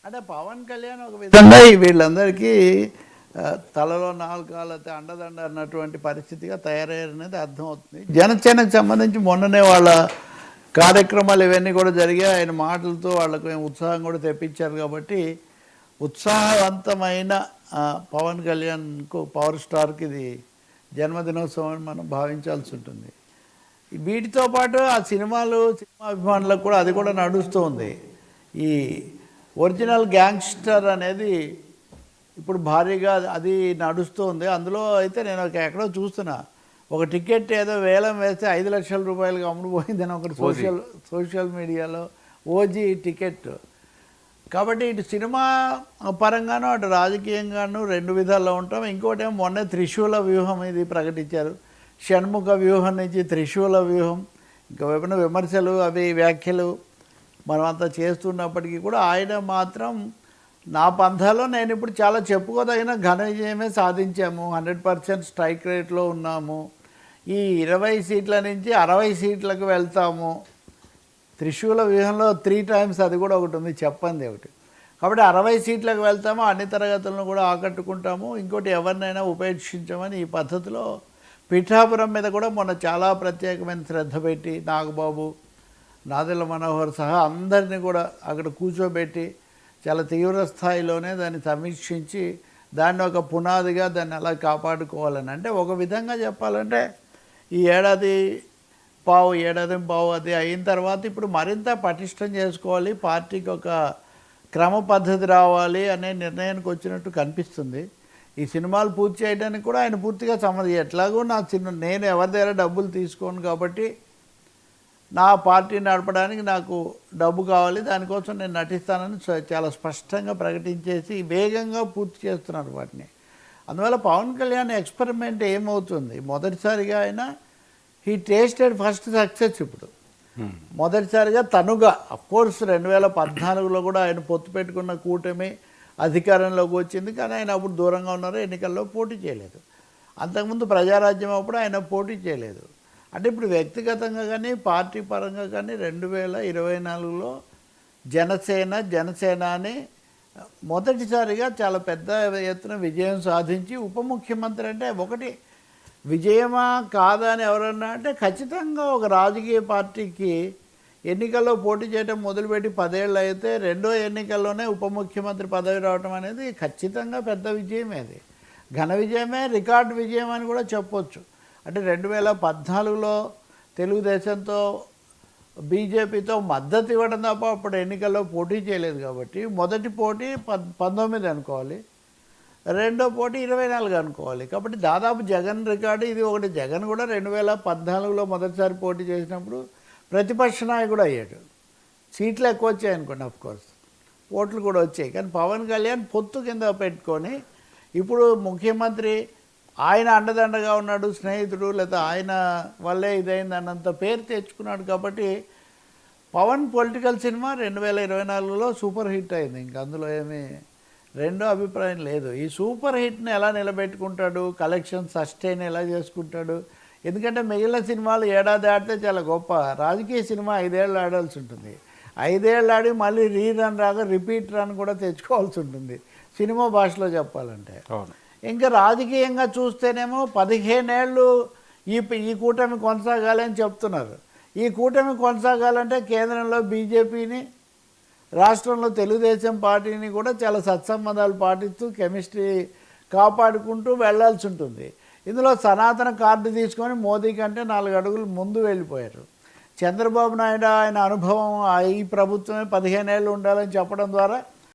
అంటే పవన్ కళ్యాణ్ ఒక విధంగా వీళ్ళందరికీ తలలో నాలుకాలతో అండదండ అన్నటువంటి పరిస్థితిగా తయారయ్యారనేది అర్థమవుతుంది. జనసేనకు సంబంధించి మొన్ననే వాళ్ళ కార్యక్రమాలు ఇవన్నీ కూడా జరిగాయి. ఆయన మాటలతో వాళ్ళకు ఉత్సాహం కూడా తెప్పించారు. కాబట్టి ఉత్సాహవంతమైన పవన్ కళ్యాణ్కు, పవర్ స్టార్కి ఇది జన్మదినోత్సవం అని మనం భావించాల్సి ఉంటుంది. వీటితో పాటు ఆ సినిమా అభిమానులకు కూడా అది కూడా నడుస్తూ ఉంది. ఈ ఒరిజినల్ గ్యాంగ్స్టర్ అనేది ఇప్పుడు భారీగా అది నడుస్తూ ఉంది. అందులో అయితే నేను ఎక్కడో చూస్తున్నా, ఒక టికెట్ ఏదో వేలం వేస్తే 5 లక్షల రూపాయలుగా అమ్ముడుపోయిందని ఒకటి సోషల్ మీడియాలో ఓజీ టికెట్. కాబట్టి ఇటు సినిమా పరంగానూ అటు రాజకీయంగానూ రెండు విధాల్లో ఉంటాం. ఇంకోటి ఏమో మొన్న త్రిశూల వ్యూహం ఇది ప్రకటించారు. షణ్ముఖ వ్యూహం నుంచి త్రిశూల వ్యూహం, ఇంకా విభిన్న విమర్శలు అవి వ్యాఖ్యలు మనమంతా చేస్తున్నప్పటికీ కూడా ఆయన మాత్రం నా పంథాలో నేను ఇప్పుడు చాలా చెప్పుకోదగిన ఘన విజయమే సాధించాము, 100% స్ట్రైక్ రేట్లో ఉన్నాము, ఈ 20 సీట్ల నుంచి 60 సీట్లకు వెళ్తాము, త్రిశూల వ్యూహంలో 3 టైమ్స్ అది కూడా ఒకటి ఉంది, చెప్పండి ఒకటి. కాబట్టి 60 సీట్లకు వెళ్తాము, అన్ని తరగతులను కూడా ఆకట్టుకుంటాము, ఇంకోటి ఎవరినైనా ఉపేక్షించమని ఈ పద్ధతిలో పిఠాపురం మీద కూడా మొన్న చాలా ప్రత్యేకమైన శ్రద్ధ పెట్టి నాగబాబు, నాదెళ్ల మనోహర్ సహా అందరినీ కూడా అక్కడ కూర్చోబెట్టి చాలా తీవ్ర స్థాయిలోనే దాన్ని సమీక్షించి దాన్ని ఒక పునాదిగా దాన్ని అలా కాపాడుకోవాలని, అంటే ఒక విధంగా చెప్పాలంటే ఈ ఏడాది పావు అది అయిన తర్వాత ఇప్పుడు మరింత పటిష్టం చేసుకోవాలి, పార్టీకి ఒక క్రమ పద్ధతి రావాలి అనే నిర్ణయానికి వచ్చినట్టు కనిపిస్తుంది. ఈ సినిమాలు పూర్తి చేయడానికి కూడా ఆయన పూర్తిగా ఎట్లాగో నేను ఎవరి దగ్గర డబ్బులు తీసుకోను కాబట్టి నా పార్టీ నడపడానికి నాకు డబ్బు కావాలి, దానికోసం నేను నటిస్తానని చాలా స్పష్టంగా ప్రకటించేసి వేగంగా పూర్తి చేస్తున్నారు వాటిని. అందువల్ల పవన్ కళ్యాణ్ ఎక్స్పెరిమెంట్ ఏమవుతుంది, మొదటిసారిగా ఆయన హీ టేస్టెడ్ ఫస్ట్ సక్సెస్. ఇప్పుడు మొదటిసారిగా తనుగా, అఫ్కోర్స్ 2014లో కూడా ఆయన పొత్తు పెట్టుకున్న కూటమి అధికారంలోకి వచ్చింది, కానీ ఆయన అప్పుడు దూరంగా ఉన్నారు, ఎన్నికల్లో పోటీ చేయలేదు. అంతకుముందు ప్రజారాజ్యం అప్పుడు ఆయన పోటీ చేయలేదు. అంటే ఇప్పుడు వ్యక్తిగతంగా కానీ పార్టీ పరంగా కానీ 2024లో జనసేన అని మొదటిసారిగా చాలా పెద్ద ఎత్తున విజయం సాధించి ఉప ముఖ్యమంత్రి అంటే ఒకటి విజయమా కాదా అని ఎవరన్నా అంటే ఖచ్చితంగా ఒక రాజకీయ పార్టీకి ఎన్నికల్లో పోటీ చేయడం మొదలుపెట్టి 10 ఏళ్ళు అయితే రెండో ఎన్నికల్లోనే ఉప ముఖ్యమంత్రి పదవి రావడం అనేది ఖచ్చితంగా పెద్ద విజయమే, అది ఘన విజయమే, రికార్డు విజయం అని కూడా చెప్పొచ్చు. అంటే 2014లో తెలుగుదేశంతో బీజేపీతో మద్దతు ఇవ్వడం తప్ప అప్పుడు ఎన్నికల్లో పోటీ చేయలేదు. కాబట్టి మొదటి పోటీ 19 అనుకోవాలి, రెండో పోటీ 24 అనుకోవాలి. కాబట్టి దాదాపు జగన్ రికార్డు ఇది ఒకటి. జగన్ కూడా 2014లో మొదటిసారి పోటీ చేసినప్పుడు ప్రతిపక్ష నాయకుడు అయ్యాడు, సీట్లు ఎక్కువ వచ్చాయి అనుకోండి, అఫ్కోర్స్ ఓట్లు కూడా వచ్చాయి. కానీ పవన్ కళ్యాణ్ పొత్తు కింద పెట్టుకొని ఇప్పుడు ముఖ్యమంత్రి, ఆయన అండదండగా ఉన్నాడు, స్నేహితుడు, లేదా ఆయన వల్లే ఇదైంది అన్నంత పేరు తెచ్చుకున్నాడు. కాబట్టి పవన్ పొలిటికల్ సినిమా 2024లో సూపర్ హిట్ అయింది, ఇంక అందులో ఏమీ రెండో అభిప్రాయం లేదు. ఈ సూపర్ హిట్ని ఎలా నిలబెట్టుకుంటాడు, కలెక్షన్ సస్టైన్ ఎలా చేసుకుంటాడు, ఎందుకంటే మిగిలిన సినిమాలు ఏడాది ఆడితే చాలా గొప్ప, రాజకీయ సినిమా 5 ఏళ్ళు ఆడాల్సి ఉంటుంది, 5 ఏళ్ళు ఆడి మళ్ళీ రీరన్ రాగా రిపీట్ రన్ కూడా తెచ్చుకోవాల్సి ఉంటుంది సినిమా భాషలో చెప్పాలంటే. ఇంకా రాజకీయంగా చూస్తేనేమో 15 ఏళ్ళు ఈ కూటమి కొనసాగాలి అని చెప్తున్నారు. ఈ కూటమి కొనసాగాలంటే కేంద్రంలో బీజేపీని, రాష్ట్రంలో తెలుగుదేశం పార్టీని కూడా చాలా సత్సంబంధాలు పాటిస్తూ కెమిస్ట్రీ కాపాడుకుంటూ వెళ్లాల్సి ఉంటుంది. ఇందులో సనాతన కార్డు తీసుకొని మోదీ కంటే 4 అడుగులు ముందు వెళ్ళిపోయారు. చంద్రబాబు నాయుడు ఆయన అనుభవం ఈ ప్రభుత్వమే 15 ఏళ్ళు ఉండాలని చెప్పడం ద్వారా